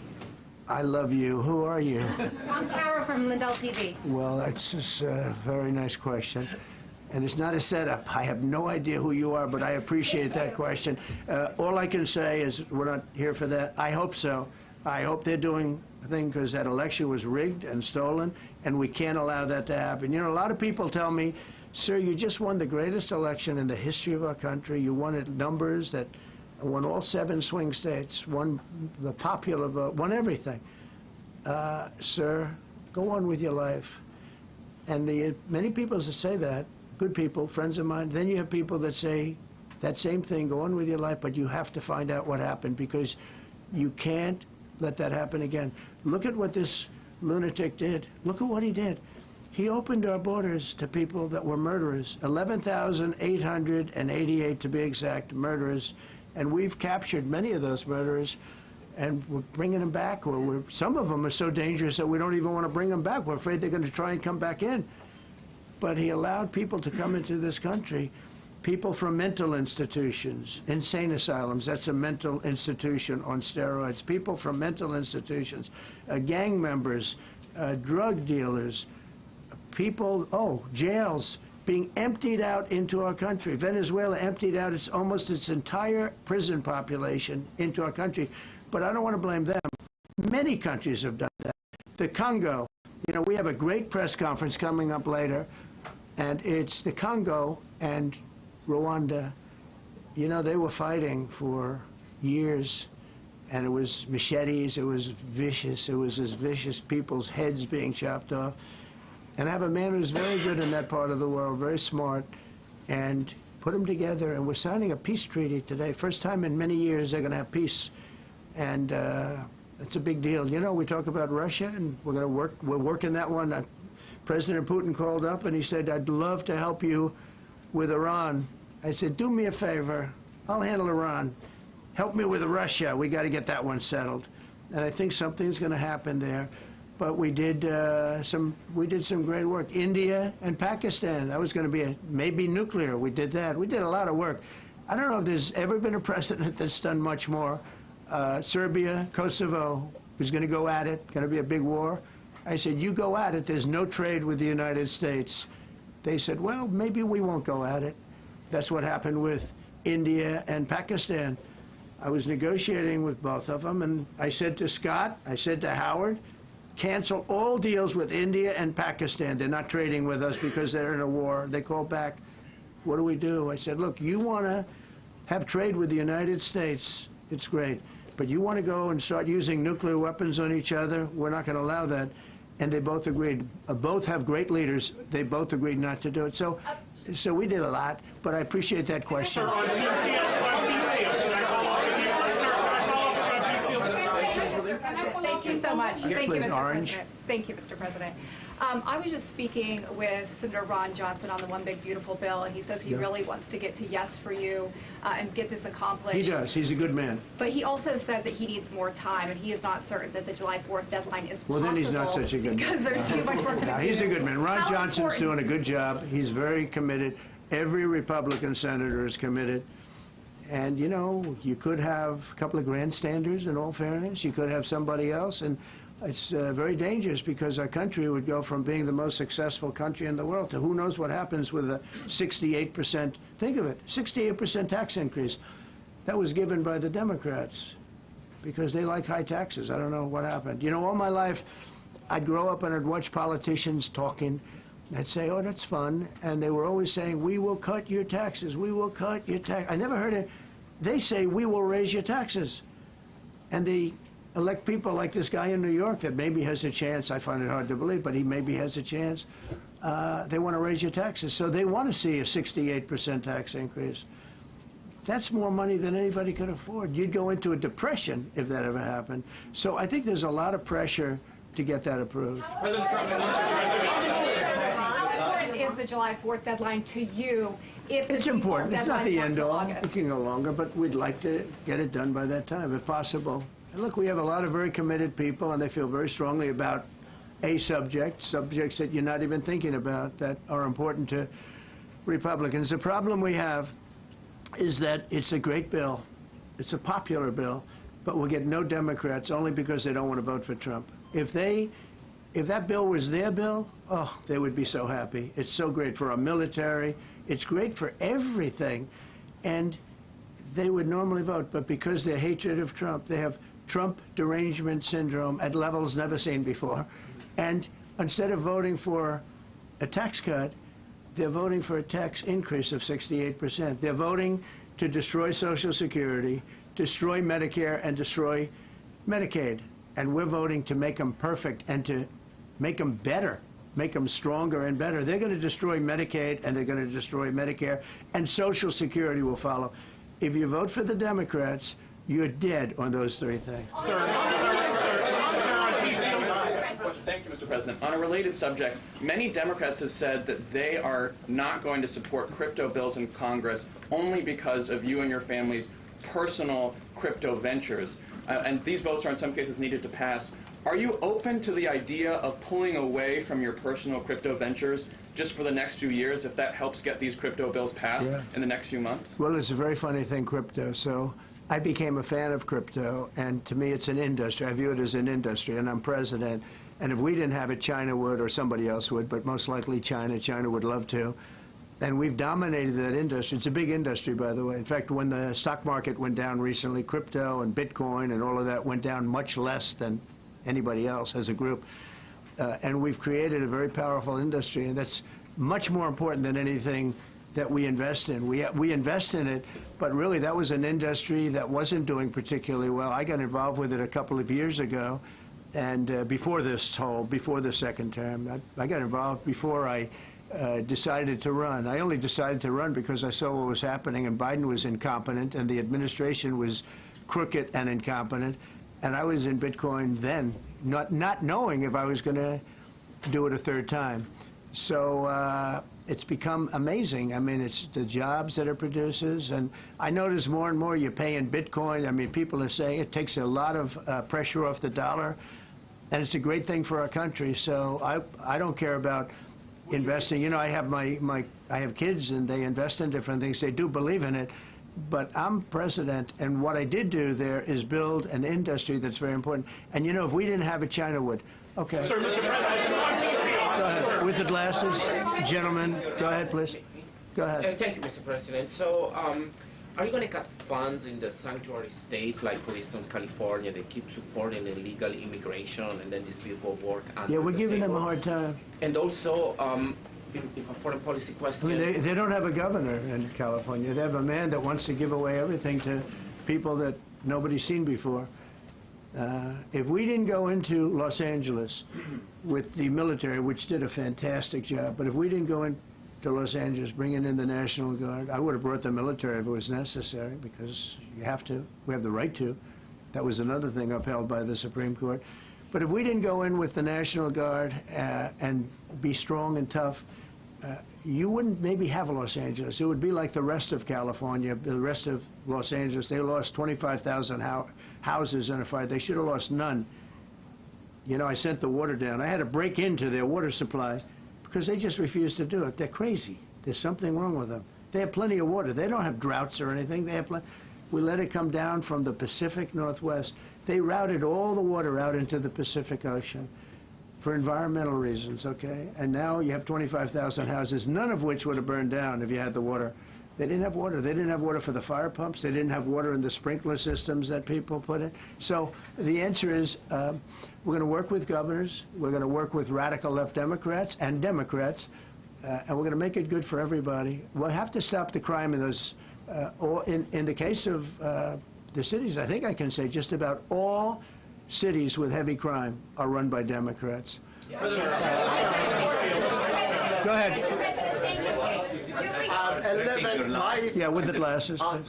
I love you. Who are you? I'm Kara from Lindell TV. Well, that's just a very nice question. And it's not a setup. I have no idea who you are, but I appreciate that question. All I can say is we're not here for that. I hope so. I hope they're doing a thing because that election was rigged and stolen, and we can't allow that to happen. You know, a lot of people tell me, sir, you just won the greatest election in the history of our country. You won at numbers that won all 7 swing states, won the popular vote, won everything. Sir, go on with your life. And many people that say that, good people, friends of mine, then you have people that say that same thing, go on with your life, but you have to find out what happened because you can't let that happen again. Look at what this lunatic did. Look at what he did. He opened our borders to people that were murderers, 11,888 to be exact, murderers, and we've captured many of those murderers, and we're bringing them back, or some of them are so dangerous that we don't even want to bring them back. We're afraid they're going to try and come back in. But he allowed people to come into this country, people from mental institutions, insane asylums, that's a mental institution on steroids, people from mental institutions, gang members, drug dealers, people, jails being emptied out into our country. Venezuela emptied out almost its entire prison population into our country. But I don't want to blame them. Many countries have done that. The Congo, we have a great press conference coming up later, and it's the Congo and Rwanda. They were fighting for years, and it was machetes, it was vicious, it was as vicious, people's heads being chopped off. And I have a man who's very good in that part of the world, very smart, and put them together, and we're signing a peace treaty today. First time in many years they're going to have peace, and it's a big deal. We talk about Russia, and we're working that one. President Putin called up, and he said, I'd love to help you with Iran. I said, do me a favor. I'll handle Iran. Help me with Russia. We got to get that one settled. And I think something's going to happen there. But we did some great work. India and Pakistan. That was going to be maybe nuclear. We did that. We did a lot of work. I don't know if there's ever been a president that's done much more. Serbia, Kosovo was going to go at it. Going to be a big war. I said, you go at it. There's no trade with the United States. They said, well, maybe we won't go at it. That's what happened with India and Pakistan. I was negotiating with both of them, and I said to Scott, I said to Howard, cancel all deals with India and Pakistan. They're not trading with us because they're in a war. They called back, what do we do? I said, look, you want to have trade with the United States, it's great. But you want to go and start using nuclear weapons on each other, we're not going to allow that. And they both agreed. Both have great leaders. They both agreed not to do it. So we did a lot, but I appreciate that question. Thank you so much. Thank you, Mr. Orange. President. Thank you, Mr. President. I was just speaking with Senator Ron Johnson on the One Big Beautiful Bill, and he says he really wants to get to yes for you and get this accomplished. He does. He's a good man. But he also said that he needs more time, and he is not certain that the July 4th deadline is possible. Well, then he's not such a good man. Because there's too much work to do. He's a good man. Ron Johnson's doing a good job. He's very committed. Every Republican senator is committed. And, you could have a couple of grandstanders, in all fairness. You could have somebody else. And it's very dangerous because our country would go from being the most successful country in the world to who knows what happens with a 68%, think of it, 68% tax increase. That was given by the Democrats because they like high taxes. I don't know what happened. All my life, I'd grow up and I'd watch politicians talking. I'd say, oh, that's fun. And they were always saying, we will cut your taxes. We will cut your tax. I never heard it. They say, we will raise your taxes. And they elect people like this guy in New York that maybe has a chance. I find it hard to believe, but he maybe has a chance. They want to raise your taxes. So they want to see a 68% tax increase. That's more money than anybody could afford. You'd go into a depression if that ever happened. So I think there's a lot of pressure to get that approved. How important is the July 4th deadline to you? It's important. It's not the end all. It can go longer, but we'd like to get it done by that time, if possible. And look, we have a lot of very committed people, and they feel very strongly about a subjects that you're not even thinking about that are important to Republicans. The problem we have is that it's a great bill. It's a popular bill, but we'll get no Democrats only because they don't want to vote for Trump. If that bill was their bill, oh, they would be so happy. It's so great for our military. It's great for everything. And they would normally vote, but because their hatred of Trump, they have Trump derangement syndrome at levels never seen before. And instead of voting for a tax cut, they're voting for a tax increase of 68%. They're voting to destroy Social Security, destroy Medicare, and destroy Medicaid. And we're voting to make them perfect and to make them better, make them stronger and better. They're going to destroy Medicaid, and they're going to destroy Medicare, and Social Security will follow. If you vote for the Democrats, you're dead on those three things. Sir. Thank you, Mr. President. On a related subject, many Democrats have said that they are not going to support crypto bills in Congress only because of you and your family's personal crypto ventures. And these votes are in some cases needed to pass. Are you open to the idea of pulling away from your personal crypto ventures just for the next few years if that helps get these crypto bills passed in the next few months? Well, it's a very funny thing, crypto. So I became a fan of crypto, and to me it's an industry. I view it as an industry, and I'm president. And if we didn't have it, China would, or somebody else would, but most likely China. China would love to. And we've dominated that industry. It's a big industry, by the way. In fact, when the stock market went down recently, crypto and Bitcoin and all of that went down much less than anybody else as a group. And we've created a very powerful industry, and that's much more important than anything that we invest in. We invest in it, but really that was an industry that wasn't doing particularly well. I got involved with it a couple of years ago, and before the second term. I got involved before I decided to run. I only decided to run because I saw what was happening, and Biden was incompetent, and the administration was crooked and incompetent. And I was in Bitcoin then, not knowing if I was going to do it a third time. So it's become amazing. I mean, it's the jobs that it produces. And I notice more and more you pay in Bitcoin. I mean, people are saying it takes a lot of pressure off the dollar. And it's a great thing for our country. So I don't care about investing. You know, I have kids, and they invest in different things. They do believe in it. But I'm president, and what I did do there is build an industry that's very important. And you know, if we didn't have it, China would. Okay. Sir, Mr. President, go ahead. With the glasses, gentlemen, go ahead, please. Go ahead. Thank you, Mr. President. So, are you going to cut funds in the sanctuary states, like, for instance, California? They keep supporting illegal immigration, and then these people work under Yeah, we're the giving table. them a hard time. And also, in a foreign policy I question. mean, they don't have a governor in California. They have a man that wants to give away everything to people that nobody's seen before. If we didn't go into Los Angeles with the military, which did a fantastic job, but if we didn't go into Los Angeles bringing in the National Guard, I would have brought the military if it was necessary, because you have to. We have the right to. That was another thing upheld by the Supreme Court. But if we didn't go in with the National Guard and be strong and tough, you wouldn't maybe have Los Angeles. It would be like the rest of California, the rest of Los Angeles. They lost 25,000 houses in a fire. They should have lost none. You know, I sent the water down. I had to break into their water supply because they just refused to do it. They're crazy. There's something wrong with them. They have plenty of water. They don't have droughts or anything. They have plenty. We let it come down from the Pacific Northwest. They routed all the water out into the Pacific Ocean for environmental reasons, okay? And now you have 25,000 houses, none of which would have burned down if you had the water. They didn't have water. They didn't have water for the fire pumps. They didn't have water in the sprinkler systems that people put in. So the answer is we're going to work with governors. We're going to work with radical left Democrats and Democrats, and we're going to make it good for everybody. We'll have to stop the crime in those, in the case of the cities, I think I can say just about all cities with heavy crime are run by Democrats. Go ahead. Yeah, with the glasses. I'm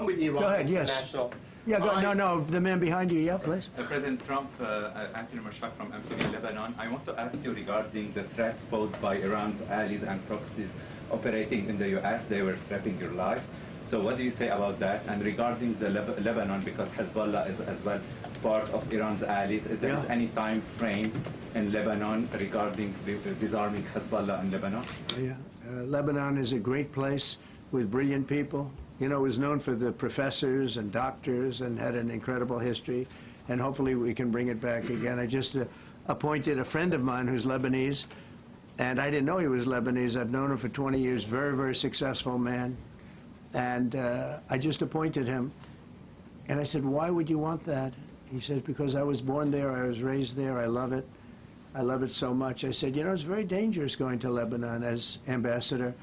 with Iran. Go ahead, yes. International. Yeah, no, the man behind you, yeah, please. President Trump, Anthony Mashak from Amphibian, Lebanon. I want to ask you regarding the threats posed by Iran's allies and proxies operating in the U.S. They were threatening your life. So what do you say about that? And regarding the Lebanon, because Hezbollah is as well part of Iran's allies, is there any time frame in Lebanon regarding disarming Hezbollah in Lebanon? Yeah, Lebanon is a great place with brilliant people. You know, it was known for the professors and doctors and had an incredible history. And hopefully we can bring it back again. I just appointed a friend of mine who's Lebanese, and I didn't know he was Lebanese. I've known him for 20 years, very, very successful man. And I just appointed him. And I said, why would you want that? He says, because I was born there, I was raised there, I love it. I love it so much. I said, you know, it's very dangerous going to Lebanon as ambassador.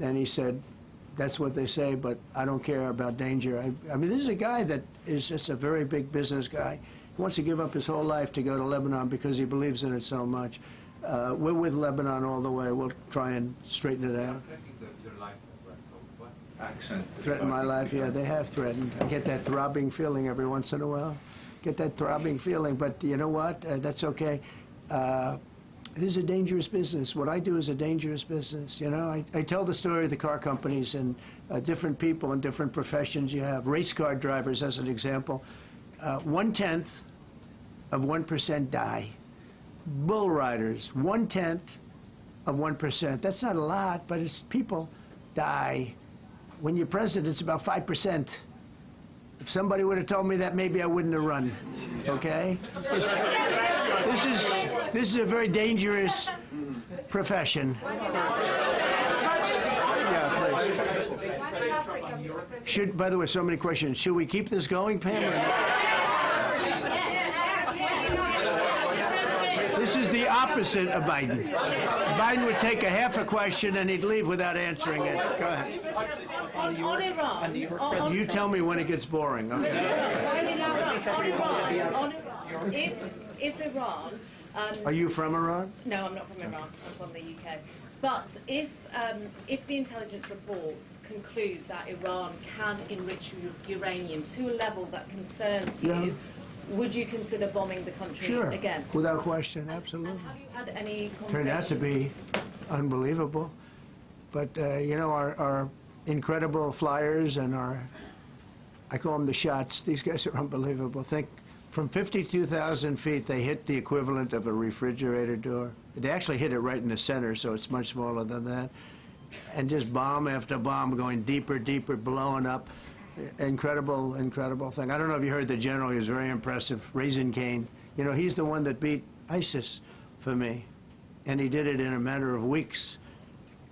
And he said, that's what they say, but I don't care about danger. I mean, this is a guy that is just a very big business guy. He wants to give up his whole life to go to Lebanon because he believes in it so much. We're with Lebanon all the way. We'll try and straighten it out. Your life as well. So what action? Threaten my life? Yeah, they have threatened. I get that throbbing feeling every once in a while. Get that throbbing feeling, but you know what? That's okay. This is a dangerous business. What I do is a dangerous business. You know, I tell the story of the car companies and different people in different professions you have. Race car drivers, as an example. 1/10 of 1% die. Bull riders, 1/10 of 1%. That's not a lot, but it's people die. When you're president, it's about 5%. If somebody would have told me that, maybe I wouldn't have run. Okay? This is a very dangerous profession. Yeah, please. By the way, so many questions. Should we keep this going, Pam? This is the opposite of Biden. Biden would take a half a question and he'd leave without answering it. Go ahead. On Iran. You tell me when it gets boring. Okay. If Iran. Are you from Iran? No, I'm not from Iran. I'm from the UK. But if the intelligence reports conclude that Iran can enrich uranium to a level that concerns you, would you consider bombing the country again? Without question, absolutely. And have you had any conversations? Turned out to be unbelievable. But, you know, our incredible flyers and I call them the shots, these guys are unbelievable. Think, from 52,000 feet, they hit the equivalent of a refrigerator door. They actually hit it right in the center, so it's much smaller than that. And just bomb after bomb going deeper, deeper, blowing up. Incredible, incredible thing. I don't know if you heard the general, he was very impressive. Raisin Cane. You know, he's the one that beat ISIS for me. And he did it in a matter of weeks.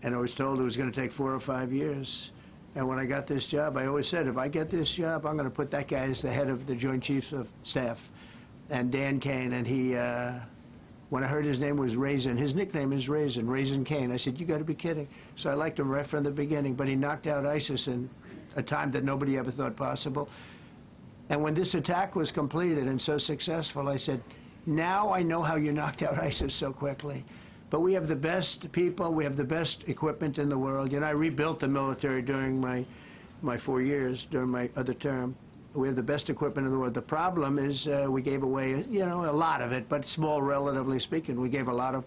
And I was told it was going to take 4 or 5 years. And when I got this job, I always said, if I get this job, I'm going to put that guy as the head of the Joint Chiefs of Staff. And Dan Kane, and he, when I heard his name was Raisin, his nickname is Raisin Cane. I said, you got to be kidding. So I liked him right from the beginning. But he knocked out ISIS in a time that nobody ever thought possible. And when this attack was completed and so successful, I said, now I know how you knocked out ISIS so quickly. But we have the best people, we have the best equipment in the world. You know, I rebuilt the military during my 4 years, during my other term. We have the best equipment in the world. The problem is we gave away, you know, a lot of it, but small relatively speaking. We gave a lot of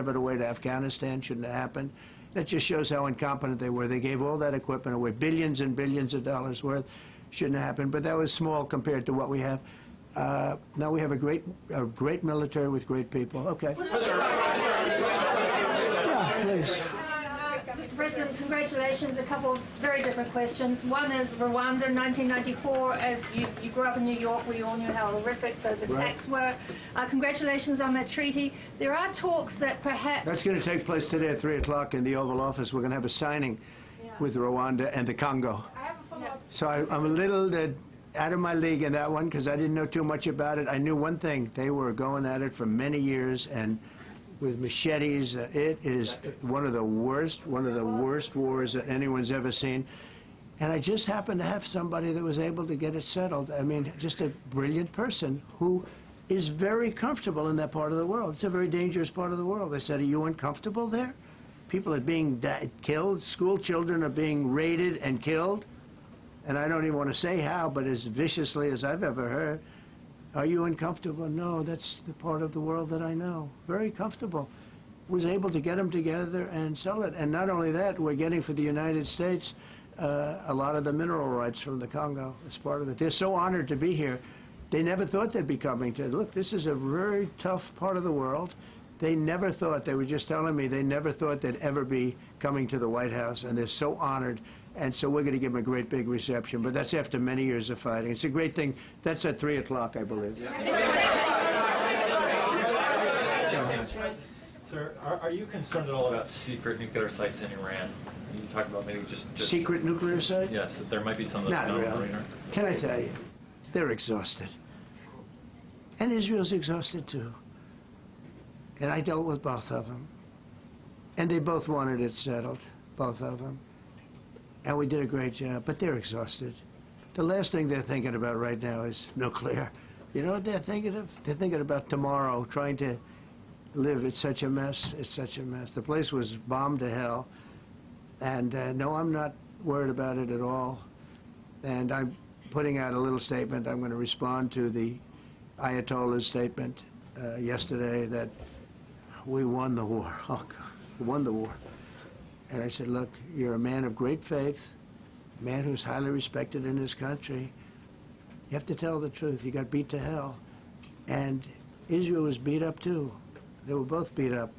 it away to Afghanistan. Shouldn't have happened. That just shows how incompetent they were. They gave all that equipment away, billions and billions of dollars worth. Shouldn't have happened, but that was small compared to what we have. Now we have a great military with great people. Okay. Yeah, please. Mr. President, congratulations. A couple of very different questions. One is Rwanda, 1994. As you grew up in New York, we all knew how horrific those attacks were. Congratulations on that treaty. There are talks that perhaps... That's going to take place today at 3 o'clock in the Oval Office. We're going to have a signing with Rwanda and the Congo. I have a follow-up. So I'm a little out of my league in that one because I didn't know too much about it. I knew one thing. They were going at it for many years and with machetes. It is one of the worst wars that anyone's ever seen. And I just happened to have somebody that was able to get it settled. I mean, just a brilliant person who is very comfortable in that part of the world. It's a very dangerous part of the world. I said, are you uncomfortable there? People are being killed. School children are being raided and killed. And I don't even want to say how, but as viciously as I've ever heard. Are you uncomfortable? No, that's the part of the world that I know. Very comfortable. Was able to get them together and sell it. And not only that, we're getting for the United States a lot of the mineral rights from the Congo as part of it. They're so honored to be here. They never thought they'd be coming to. Look, this is a very tough part of the world. They never thought, they were just telling me, they never thought they'd ever be coming to the White House, and they're so honored. And so we're going to give them a great big reception. But that's after many years of fighting. It's a great thing. That's at 3 o'clock, I believe. Sir, are you concerned at all about secret nuclear sites in Iran? You talk about maybe just secret nuclear site? Yes, that there might be some. Not really. Can I tell you? They're exhausted. And Israel's exhausted too. And I dealt with both of them. And they both wanted it settled, both of them. And we did a great job, but they're exhausted. The last thing they're thinking about right now is nuclear. You know what they're thinking of? They're thinking about tomorrow, trying to live. It's such a mess. It's such a mess. The place was bombed to hell. And no, I'm not worried about it at all. And I'm putting out a little statement. I'm going to respond to the Ayatollah's statement. yesterday that we won the war. Oh, God, we won the war. And I said, look, you're a man of great faith, a man who's highly respected in his country. You have to tell the truth. You got beat to hell. And Israel was beat up too. They were both beat up.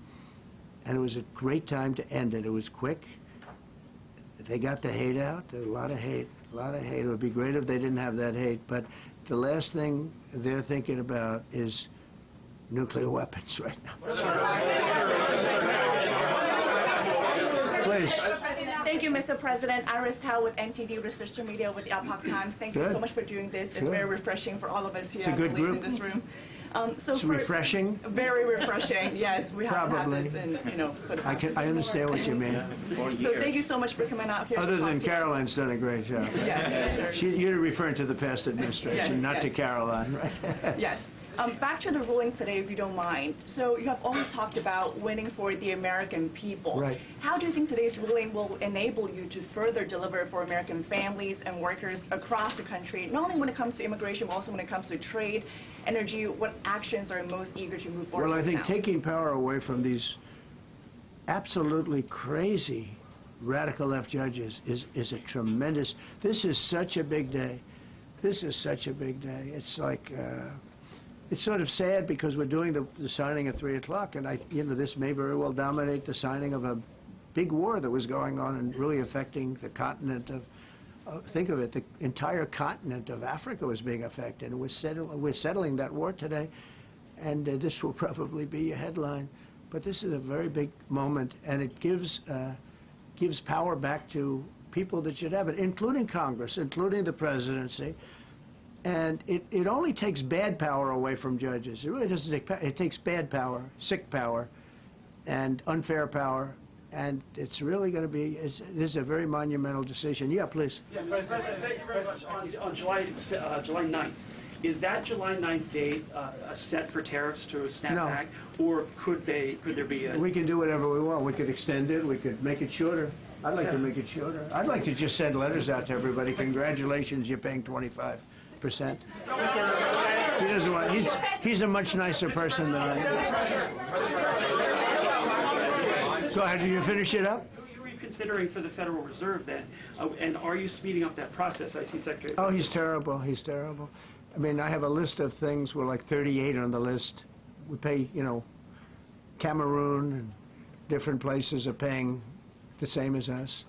And it was a great time to end it. It was quick. They got the hate out. There was a lot of hate, a lot of hate. It would be great if they didn't have that hate. But the last thing they're thinking about is nuclear weapons right now. Please. Thank you, Mr. President. Iris Howe with NTD Research Media with the Epoch Times. Thank you so much for doing this. It's very refreshing for all of us here It's a good group. in this room. It's refreshing. Very refreshing. Yes, we haven't had this in, for the past I understand what you mean. So thank you so much for coming out here. Other than Caroline's done a great job. Yes. You're referring to the past administration, not to Caroline, right? Yes. Back to the ruling today, if you don't mind. So you have always talked about winning for the American people. Right. How do you think today's ruling will enable you to further deliver for American families and workers across the country, not only when it comes to immigration, but also when it comes to trade, energy? What actions are most eager to move forward Well, I think now? taking power away from these absolutely crazy radical left judges is a tremendous. This is such a big day. This is such a big day. It's like. It's sort of sad because we're doing the signing at 3 o'clock, and this may very well dominate the signing of a big war that was going on and really affecting the continent of. Think of it, the entire continent of Africa was being affected, and we're settling that war today, and this will probably be a headline. But this is a very big moment, and it gives power back to people that should have it, including Congress, including the presidency. And it only takes bad power away from judges. It really doesn't take power. It takes bad power, sick power, and unfair power. And it's really going to be, this is a very monumental decision. Yeah, please. Yes, President, thank you very much. On July 9th, is that July 9th date set for tariffs to snap back? Or could there be a... We can do whatever we want. We could extend it. We could make it shorter. I'd like to make it shorter. I'd like to just send letters out to everybody. Congratulations, you're paying 25%. He doesn't want. He's a much nicer person than I am. So, did you finish it up? Who are you considering for the Federal Reserve then? And are you speeding up that process? I see Secretary. Oh, he's terrible. He's terrible. I mean, I have a list of things. We're like 38 on the list. We pay, Cameroon and different places are paying the same as us.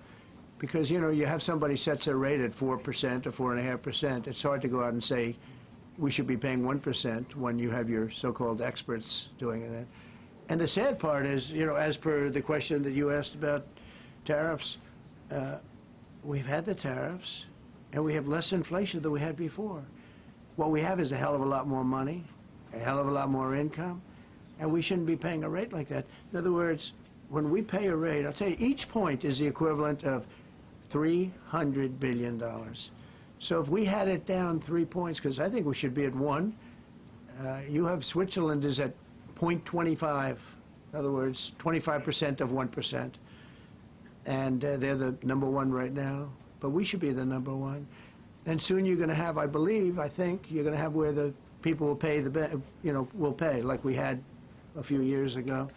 Because, you have somebody sets a rate at 4% or 4.5%. It's hard to go out and say we should be paying 1% when you have your so-called experts doing that. And the sad part is, as per the question that you asked about tariffs, we've had the tariffs, and we have less inflation than we had before. What we have is a hell of a lot more money, a hell of a lot more income, and we shouldn't be paying a rate like that. In other words, when we pay a rate, I'll tell you, each point is the equivalent of $300 billion. So if we had it down 3 points, because I think we should be at 1, you have Switzerland is at 0.25, in other words, 25% of 1%. And they're the number 1 right now, but we should be the number 1. And soon you're going to have, I think, you're going to have where the people will pay will pay, like we had a few years ago,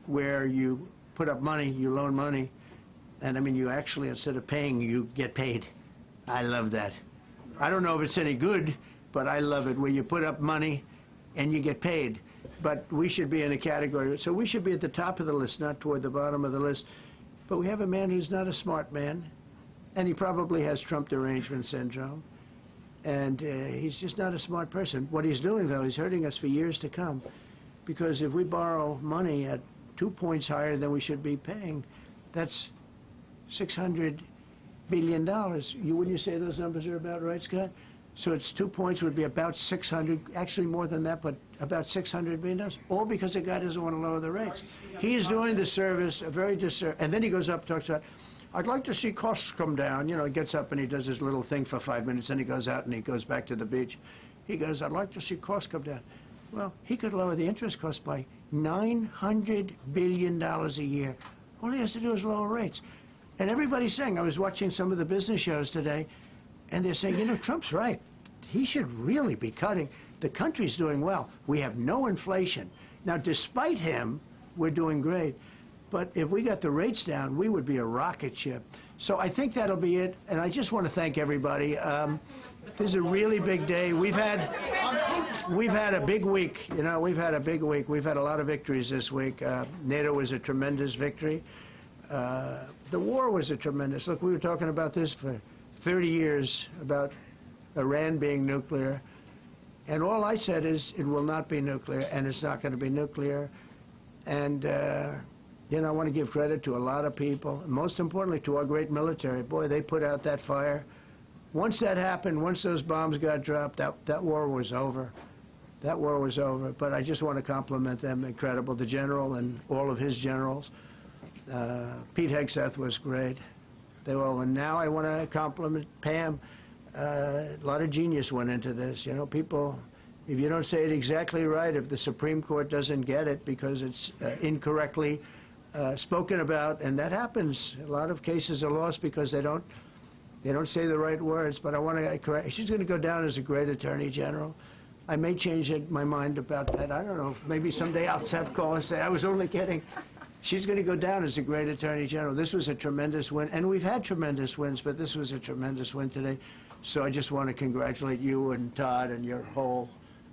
where you put up money, you loan money, and I mean, you actually, instead of paying, you get paid. I love that. I don't know if it's any good, but I love it, where you put up money and you get paid. But we should be in a category, so we should be at the top of the list, not toward the bottom of the list. But we have a man who's not a smart man, and he probably has Trump derangement syndrome. And he's just not a smart person. What he's doing, though, he's hurting us for years to come. Because if we borrow money at 2 points higher than we should be paying, that's $600 billion. Wouldn't you say those numbers are about right, Scott? So it's 2 points would be about 600, actually more than that, but about $600 billion, all because the guy doesn't want to lower the rates. He is doing the service, a very disservice, and then he goes up and talks about, I'd like to see costs come down. He gets up and he does his little thing for 5 minutes, then he goes out and he goes back to the beach. He goes, I'd like to see costs come down. Well, he could lower the interest cost by $900 billion a year. All he has to do is lower rates. And everybody's saying, I was watching some of the business shows today, and they're saying, Trump's right. He should really be cutting. The country's doing well. We have no inflation. Now, despite him, we're doing great. But if we got the rates down, we would be a rocket ship. So I think that'll be it. And I just want to thank everybody. This is a really big day. We've had a big week. You know, we've had a big week. We've had a lot of victories this week. NATO was a tremendous victory. The war was a tremendous. Look, we were talking about this for 30 years, about Iran being nuclear. And all I said is it will not be nuclear, and it's not going to be nuclear. And, you know, I want to give credit to a lot of people, and most importantly to our great military. Boy, they put out that fire. Once that happened, once those bombs got dropped, that war was over. That war was over. But I just want to compliment them. Incredible. The general and all of his generals. Pete Hegseth was great. They all, and now I want to compliment Pam. A lot of genius went into this. You know, people, if you don't say it exactly right, if the Supreme Court doesn't get it because it's incorrectly spoken about, and that happens. A lot of cases are lost because they don't say the right words. But I want to correct. She's going to go down as a great attorney general. I may change my mind about that. I don't know. Maybe someday I'll have call and say I was only kidding. She's going to go down as a great attorney general. This was a tremendous win, and we've had tremendous wins, but this was a tremendous win today. So I just want to congratulate you and Todd and your whole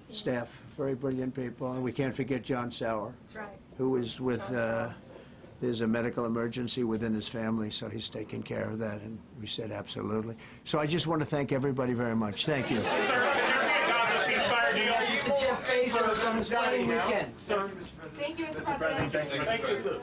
staff. Very brilliant people, and we can't forget John Sauer. That's right. Who is with, there's a medical emergency within his family, so he's taking care of that, and we said absolutely. So I just want to thank everybody very much. Thank you. Jeff Bezos on his wedding weekend. Sir, Thank you, Mr. President. Thank you, sir.